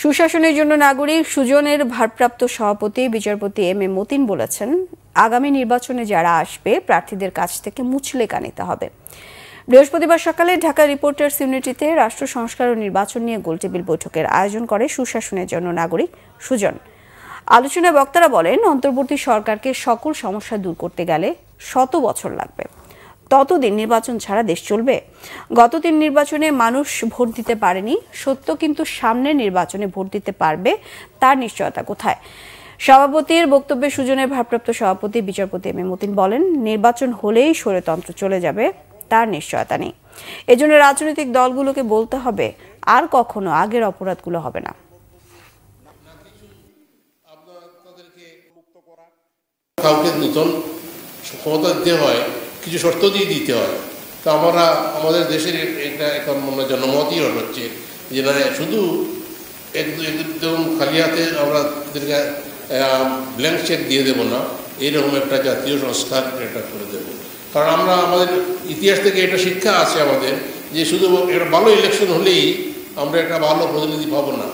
সুশাসনের জন্য নাগরিক সুজনের ভারপ্রাপ্ত সভাপতি বিচারপতি এম এ মতিন বলেছেন, আগামী নির্বাচনে যারা আসবে প্রার্থীদের কাছ থেকে মুচলেকা নিতে হবে। বৃহস্পতিবার সকালে ঢাকা রিপোর্টার্স ইউনিটিতে রাষ্ট্র সংস্কার ও নির্বাচন নিয়ে গোলটেবিল বৈঠকের আয়োজন করে সুশাসনের জন্য নাগরিক সুজন। আলোচনায় বক্তারা বলেন, অন্তর্বর্তী সরকারকে সকল সমস্যা দূর করতে গেলে 100 বছর লাগবে। ততদিন নির্বাচন ছাড়া দেশ চলবে? গত 3 নির্বাচনে মানুষ ভোট দিতে পারেনি সত্য, কিন্তু সামনের নির্বাচনে ভোট দিতে পারবে তার নিশ্চয়তা কোথায়? সভাপতির বক্তব্যে সুজনের ভারপ্রাপ্ত সভাপতি বিচারপতি এম এ মতিন বলেন, নির্বাচন হলেই স্বৈরতন্ত্র চলে যাবে তার নিশ্চয়তা নেই। এজন্য রাজনৈতিক দলগুলোকে বলতে হবে আর কখনো আগের অপরাধগুলো হবে না। কাউকে নতুন ক্ষমতা দিতে হয়, কিছু শর্ত দিয়ে দিতে হয়। তো আমরা আমাদের দেশের এটা এখন মনে জনমতই হচ্ছে যে না, শুধু একদম খালি হাতে আমরা এদেরকে ব্ল্যাঙ্ক চেক দিয়ে দেবো না, এইরকম একটা জাতীয় সংস্কার এটা করে দেব। কারণ আমরা আমাদের ইতিহাস থেকে এটা শিক্ষা আছে আমাদের যে শুধু একটা ভালো ইলেকশন হলেই আমরা একটা ভালো প্রতিনিধি পাবো না।